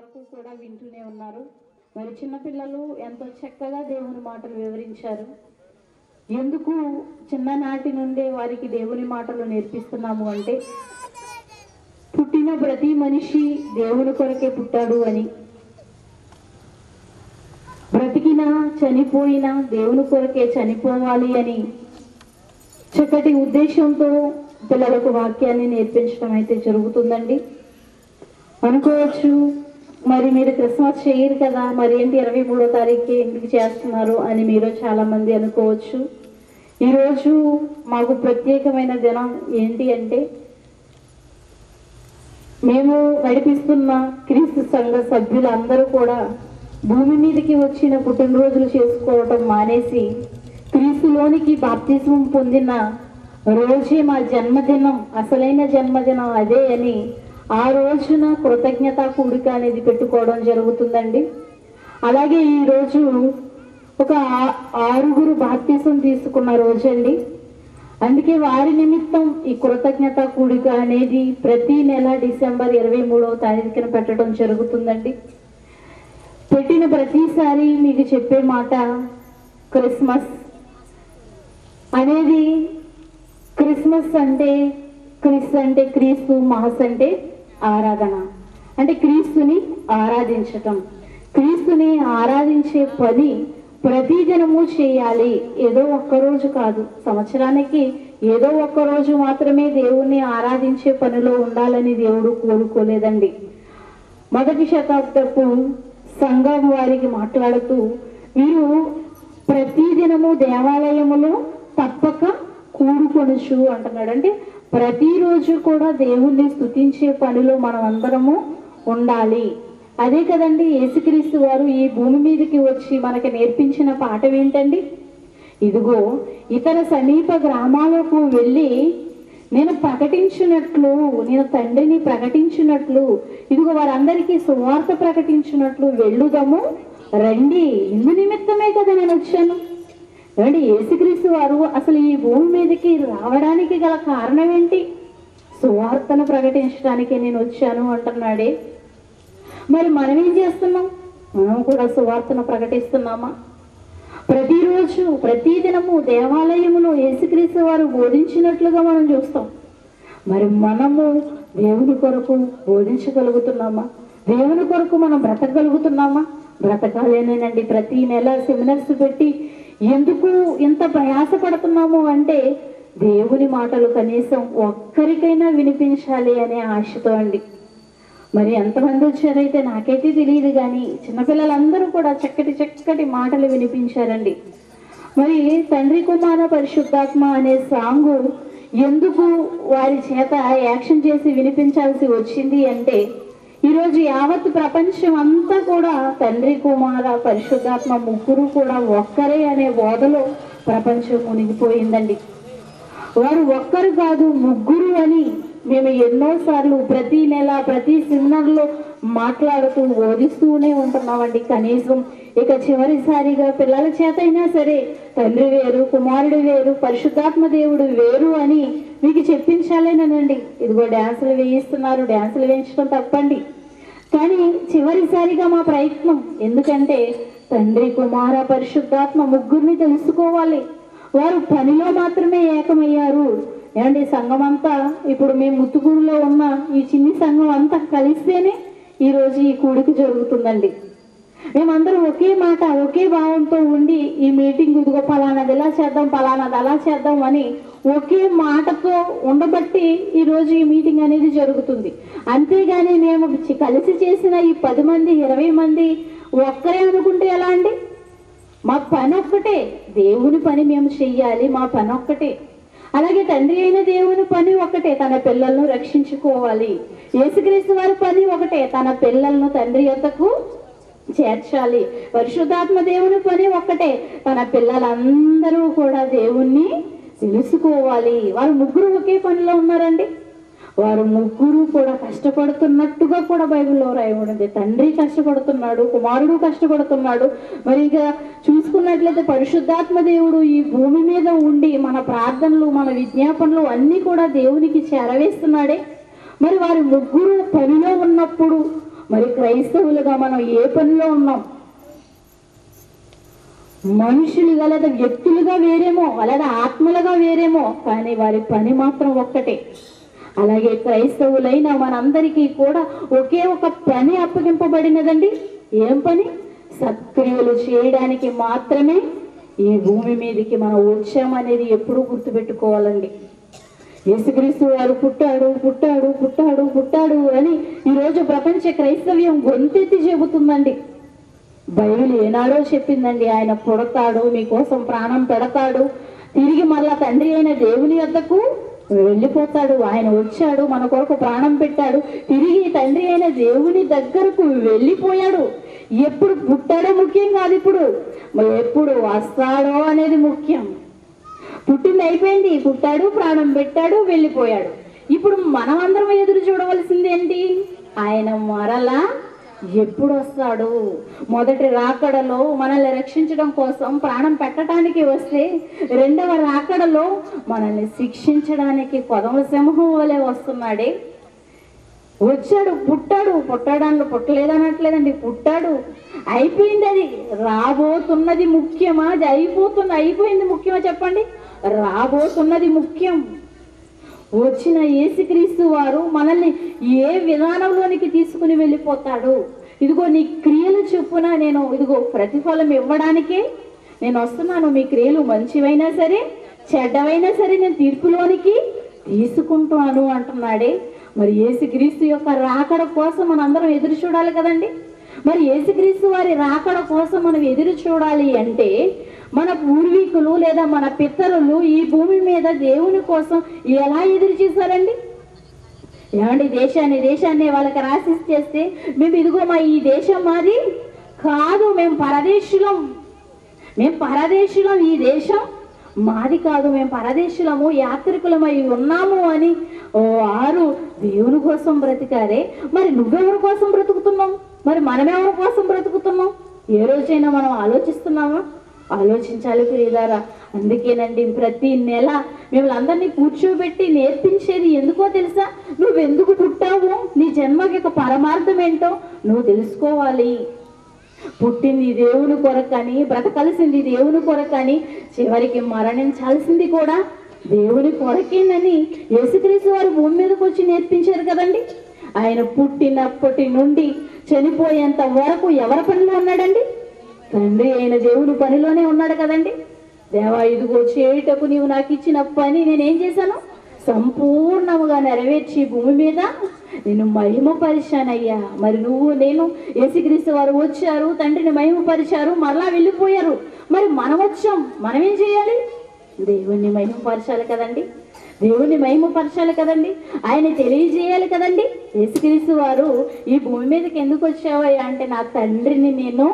వరకు కూడా వింటూనే ఉన్నారు. మరి చిన్నపిల్లలు ఎంతో చక్కగా దేవుని మాటలు వివరించారు. ఎందుకు చిన్ననాటి నుండే వారికి దేవుని మాటలు నేర్పిస్తున్నాము అంటే, పుట్టిన ప్రతి మనిషి దేవుని కొరకే పుట్టాడు అని, బ్రతికినా చనిపోయినా దేవుని కొరకే చనిపోవాలి అని చక్కటి ఉద్దేశంతో పిల్లలకు వాక్యాన్ని నేర్పించడం అయితే జరుగుతుందండి. అనుకోవచ్చు, మరి మీరు క్రిస్మస్ చేయరు కదా, మరి ఏంటి 23వ తారీఖు ఎందుకు చేస్తున్నారు అని మీరు చాలా మంది అనుకోవచ్చు. ఈరోజు మాకు ప్రత్యేకమైన దినం ఏంటి అంటే, మేము నడిపిస్తున్న క్రీస్తు సంఘ సభ్యులందరూ కూడా భూమి మీదకి వచ్చిన పుట్టినరోజులు చేసుకోవటం మానేసి క్రీస్తులోనికి బాప్తిజం పొందిన రోజే మా జన్మదినం, అసలైన జన్మదినం అదే అని ఆ రోజున కృతజ్ఞతా కూడిక అనేది పెట్టుకోవడం జరుగుతుందండి. అలాగే ఈరోజు ఒక 6 బాప్తిజం తీసుకున్న రోజండి. అందుకే వారి నిమిత్తం ఈ కృతజ్ఞతా కూడిక అనేది ప్రతి నెల డిసెంబర్ 23వ తారీఖున పెట్టడం జరుగుతుందండి. పెట్టిన ప్రతిసారి మీకు చెప్పే మాట, క్రిస్మస్ అనేది, క్రిస్మస్ అంటే క్రిస్ అంటే క్రీస్తు, మాస్ అంటే ఆరాధన, అంటే క్రీస్తుని ఆరాధించటం. క్రీస్తుని ఆరాధించే పని ప్రతిదినము చేయాలి. ఏదో ఒక్కరోజు కాదు, సంవత్సరానికి ఏదో ఒక్కరోజు మాత్రమే దేవుణ్ణి ఆరాధించే పనిలో ఉండాలని దేవుడు కోరుకోలేదండి. మొదటి శతాబ్దపు సంఘం వారికి మాట్లాడుతూ, వీరు ప్రతిదినము దేవాలయములో తప్పక కూడుకొనుచు అంటున్నాడు. అంటే ప్రతిరోజు కూడా దేవుణ్ణి స్తుతించే పనిలో మనం అందరము ఉండాలి. అదే కదండి యేసుక్రీస్తు వారు ఈ భూమి మీదకి వచ్చి మనకి నేర్పించిన పాఠం ఏంటండి? ఇదిగో ఇతర సమీప గ్రామాలకు వెళ్ళి నేను ప్రకటించినట్లు, నేను తండ్రిని ప్రకటించినట్లు, ఇదిగో వారందరికీ సువార్త ప్రకటించినట్లు వెళ్ళుదాము రండి. ఇందు నిమిత్తమే కదా నేను వచ్చాను. ఏమండి, యేసుక్రీస్తు వారు అసలు ఈ భూమి మీదకి రావడానికి గల కారణం ఏంటి? సువార్తను ప్రకటించడానికి నేను వచ్చాను అంటున్నాడే. మరి మనం ఏం చేస్తున్నాం? మనం కూడా సువార్తను ప్రకటిస్తున్నామా? ప్రతిరోజు ప్రతిదినము దేవాలయములో యేసుక్రీస్తు వారు బోధించినట్లుగా మనం చూస్తాం. మరి మనము దేవుని కొరకు బోధించగలుగుతున్నామా? దేవుని కొరకు మనం బ్రతకగలుగుతున్నామా? బ్రతకాలేనండి. ప్రతి నెల సెమినార్స్ పెట్టి ఎందుకు ఇంత ప్రయాసపడుతున్నాము అంటే, దేవుని మాటలు కనీసం ఒక్కరికైనా వినిపించాలి అనే ఆశతో అండి. మరి ఎంతమంది వచ్చారైతే నాకైతే తెలియదు, కానీ చిన్నపిల్లలందరూ కూడా చక్కటి చక్కటి మాటలు వినిపించారండి. మరి తండ్రి కుమార పరిశుద్ధాత్మ అనే సాంగు ఎందుకు వారి చేత యాక్షన్ చేసి వినిపించాల్సి వచ్చింది అంటే, ఈరోజు యావత్ ప్రపంచం అంతా కూడా తండ్రి కుమార పరిశుద్ధాత్మ ముగ్గురు కూడా ఒక్కరే అనే బోధలో ప్రపంచం మునిగిపోయిందండి. వారు ఒక్కరు కాదు, ముగ్గురు అని మేము ఎన్నోసార్లు ప్రతి నెల ప్రతి సెమినార్లో మాట్లాడుతూ బోధిస్తూనే ఉంటున్నామండి. కనీసం ఇక చివరిసారిగా పిల్లల చేత అయినా సరే తండ్రి వేరు, కుమారుడు వేరు, పరిశుద్ధాత్మ దేవుడు వేరు అని మీకు చెప్పించాలేనండి. ఇదిగో డ్యాన్సులు వేయిస్తున్నారు, డ్యాన్సులు వేయించడం తప్పండి, కానీ చివరిసారిగా మా ప్రయత్నం. ఎందుకంటే తండ్రి కుమార పరిశుద్ధాత్మ ముగ్గురిని తెలుసుకోవాలి. వారు పనిలో మాత్రమే ఏకమయ్యారు. ఏమండి, సంఘం అంతా ఇప్పుడు మేము ముత్తుకూరులో ఉన్న ఈ చిన్ని సంఘం అంతా కలిస్తేనే ఈరోజు ఈ కూడిక జరుగుతుందండి. మేమందరం ఒకే మాట, ఒకే భావంతో ఉండి ఈ మీటింగ్, ఇదిగో పలానాది ఇలా చేద్దాం, పలానాది అలా చేద్దాం అని ఒకే మాటతో ఉండబట్టి ఈరోజు ఈ మీటింగ్ అనేది జరుగుతుంది. అంతేగాని మేము కలిసి చేసిన ఈ 10 మంది 20 మంది ఒక్కరే అనుకుంటే ఎలా అండి? మా పని ఒక్కటే, దేవుని పని మేము చెయ్యాలి, మా పని ఒక్కటే. అలాగే తండ్రి అయిన దేవుని పని ఒకటే, తన పిల్లలను రక్షించుకోవాలి. యేసుక్రీస్తు వారి పని ఒకటే, తన పిల్లలను తండ్రి యొద్దకు చేర్చాలి. పరిశుద్ధాత్మ దేవుని పని ఒక్కటే, తన పిల్లలందరూ కూడా దేవుణ్ణి తెలుసుకోవాలి. వారు ముగ్గురు ఒకే పనిలో ఉన్నారండి. వారు ముగ్గురు కూడా కష్టపడుతున్నట్టుగా కూడా బైబిల్లో రాయబడింది. తండ్రి కష్టపడుతున్నాడు, కుమారుడు కష్టపడుతున్నాడు. మరి ఇక చూసుకున్నట్లయితే పరిశుద్ధాత్మ దేవుడు ఈ భూమి మీద ఉండి మన ప్రార్థనలు, మన విజ్ఞాపనలు అన్నీ కూడా దేవునికి చేరవేస్తున్నాడే. మరి వారి ముగ్గురు పనిలో ఉన్నప్పుడు మరి క్రైస్తవులుగా మనం ఏ పనిలో ఉన్నాం? మనుషులుగా లేదా వ్యక్తులుగా వేరేమో, లేదా ఆత్మలుగా వేరేమో, కానీ వారి పని మాత్రం ఒక్కటే. అలాగే క్రైస్తవులైన మనందరికీ కూడా ఒకే ఒక పని అప్పగింపబడినదండి. ఏం పని? సత్క్రియలు చేయడానికి మాత్రమే ఈ భూమి మీదకి మనం వచ్చామనేది ఎప్పుడూ గుర్తుపెట్టుకోవాలండి. యేసుక్రీస్తు వారు పుట్టాడు పుట్టాడు పుట్టాడు పుట్టాడు అని ఈరోజు ప్రపంచ క్రైస్తవ్యం గొంతెత్తి చెబుతుందండి. బైబిల్ ఏనాడో చెప్పిందండి, ఆయన పుడతాడు, మీకోసం ప్రాణం పెడతాడు, తిరిగి మళ్ళా తండ్రి అయిన దేవుని వద్దకు వెళ్ళిపోతాడు. ఆయన వచ్చాడు, మన కొరకు ప్రాణం పెట్టాడు, తిరిగి తండ్రి అయిన దేవుని దగ్గరకు వెళ్ళిపోయాడు. ఎప్పుడు పుట్టాడో ముఖ్యం కాదు, ఇప్పుడు ఎప్పుడు వస్తాడో అనేది ముఖ్యం. పుట్టింది అయిపోయింది, పుట్టాడు, ప్రాణం పెట్టాడు, వెళ్ళిపోయాడు. ఇప్పుడు మనమందరం ఎదురు చూడవలసింది ఏంటి? ఆయన మరలా ఎప్పుడు వస్తాడు? మొదటి రాకడలో మనల్ని రక్షించడం కోసం ప్రాణం పెట్టడానికి వస్తే, రెండవ రాకడలో మనల్ని శిక్షించడానికి కొదమ సింహం వలె వస్తున్నాడే. వచ్చాడు, పుట్టాడు, పుట్టడానికి పుట్టలేదనట్లేదండి, పుట్టాడు, అయిపోయింది. అది రాబోతున్నది ముఖ్యమా? అది అయిపోయింది ముఖ్యమా? చెప్పండి. రాబోతున్నది ముఖ్యం. వచ్చిన యేసుక్రీస్తు వారు మనల్ని ఏ విధానంలోనికి తీసుకుని వెళ్ళిపోతాడు? ఇదిగో నీ క్రియలు చొప్పున నేను ఇదిగో ప్రతిఫలం ఇవ్వడానికే నేను వస్తున్నాను. మీ క్రియలు మంచివైనా సరే చెడ్డవైనా సరే నేను తీర్పులోనికి తీసుకుంటాను అంటున్నాడే. మరి యేసుక్రీస్తు యొక్క రాకడ కోసం మనందరం ఎదురు చూడాలి కదండి. మరి యేసుక్రీస్తు వారి రాకడ కోసం మనం ఎదురు చూడాలి అంటే, మన పూర్వీకులు లేదా మన పితరులు ఈ భూమి మీద దేవుని కోసం ఎలా ఎదురు చూశారండి? ఏమండి, దేశాన్ని వాళ్ళకి రాసిచ్చేస్తే, మేము ఇదిగో మా ఈ దేశం మాది కాదు, మేము పరదేశులం, ఈ దేశం మాది కాదు, మేము పరదేశులము, యాత్రికులమై ఉన్నాము అని వారు దేవుని కోసం బ్రతికారే. మరి నువ్వెవరి కోసం బ్రతుకుతున్నావు? మరి మనమెవరి కోసం బ్రతుకుతున్నాం? ఏ రోజైనా మనం ఆలోచిస్తున్నామా? ఆలోచించాలి ప్రియులారా. అందుకేనండి ప్రతి నెల మిమ్మల్ని అందరినీ కూర్చోబెట్టి నేర్పించేది ఎందుకో తెలుసా? నువ్వెందుకు పుట్టావు, నీ జన్మకి యొక్క పరమార్థం ఏంటో నువ్వు తెలుసుకోవాలి. పుట్టింది దేవుని కొరకని, బ్రతకలసింది దేవుని కొరకని, చివరికి మరణించాల్సింది కూడా దేవుని కొరకేనని యేసుక్రీస్తు వారు భూమి మీదకి వచ్చి నేర్పించారు కదండి. ఆయన పుట్టినప్పటి నుండి చనిపోయేంత వరకు ఎవరి పనిలో ఉన్నాడండి? తండ్రి అయిన దేవుని పనిలోనే ఉన్నాడు కదండి. దేవా, ఇదిగో చేయుటకు నీవు నాకు ఇచ్చిన పని నేనేం చేశాను? సంపూర్ణముగా నెరవేర్చి భూమి మీద నేను మహిమపరిచానయ్యా. మరి నువ్వు నేను యేసుక్రీస్తు వారు వచ్చారు, తండ్రిని మహిమపరిచారు, మరలా వెళ్ళిపోయారు. మరి మనం వచ్చాం, మనం ఏం చేయాలి? దేవుణ్ణి మహిమపరచాలి కదండి. ఆయన తెలియజేయాలి కదండి. యేసుక్రీస్తు వారు ఈ భూమి మీదకి ఎందుకు వచ్చావయ్యా అంటే, నా తండ్రిని నేను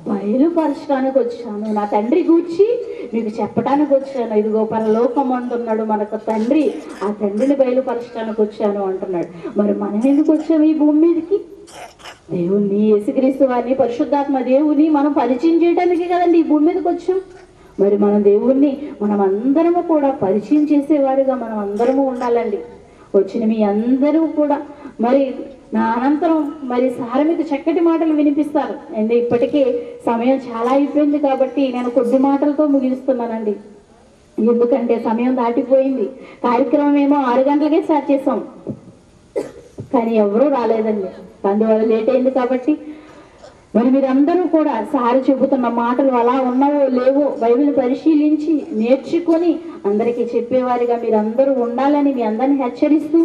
బయలుపరచడానికి వచ్చాను, నా తండ్రి గూర్చి మీకు చెప్పడానికి వచ్చాను. ఇదిగో పరలోకం అంటున్నాడు మనకు తండ్రి, ఆ తండ్రిని బయలుపరచడానికి వచ్చాను అంటున్నాడు. మరి మనం ఎందుకు వచ్చాము ఈ భూమి మీదకి? దేవుణ్ణి, యేసుక్రీస్తు వారిని, పరిశుద్ధాత్మ దేవుని మనం పరిచయం చేయడానికి కదండి ఈ భూమి మీదకి వచ్చాం. మరి మన దేవుణ్ణి మనం అందరము కూడా పరిచయం చేసేవారుగా మనం అందరము ఉండాలండి. వచ్చిన మీ అందరూ కూడా మరి నా అనంతరం మరి సారమిక చక్కటి మాటలు వినిపిస్తారు. అండ్ ఇప్పటికే సమయం చాలా అయిపోయింది కాబట్టి నేను కొద్ది మాటలతో ముగిస్తున్నానండి. ఎందుకంటే సమయం దాటిపోయింది. కార్యక్రమం ఏమో 6 గంటలకే స్టార్ట్ చేసాం, కానీ ఎవరూ రాలేదండి. అందువల్ల లేట్ అయింది. కాబట్టి మరి మీరందరూ కూడా సారి చెబుతున్న మాటలు అలా ఉన్నావో లేవో బైబిల్ పరిశీలించి నేర్చుకొని అందరికీ చెప్పేవారిగా మీరందరూ ఉండాలని మీ అందరినీ హెచ్చరిస్తూ,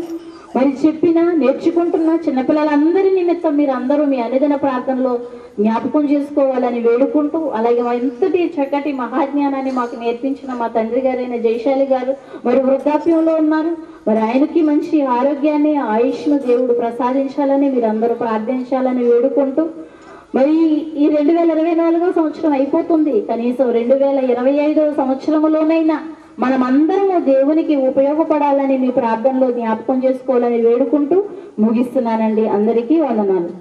మరి చెప్పిన నేర్చుకుంటున్న చిన్నపిల్లలందరి నిమిత్తం మీరు అందరూ మీ అనుదిన ప్రార్థనలో జ్ఞాపకం చేసుకోవాలని వేడుకుంటూ, అలాగే ఎంతటి చక్కటి మహాజ్ఞానాన్ని మాకు నేర్పించిన మా తండ్రి గారైన జయశాలి గారు మరి వృద్ధాప్యంలో ఉన్నారు. మరి ఆయనకి మంచి ఆరోగ్యాన్ని, ఆయుష్ను దేవుడు ప్రసాదించాలని మీరందరూ ప్రార్థించాలని వేడుకుంటూ, మరి ఈ 2024వ సంవత్సరం అయిపోతుంది. కనీసం 2025వ సంవత్సరంలోనైనా మనమందరము దేవునికి ఉపయోగపడాలని మీ ప్రార్థనలో జ్ఞాపకం చేసుకోవాలని వేడుకుంటూ ముగిస్తున్నానండి. అందరికీ వందనాలు.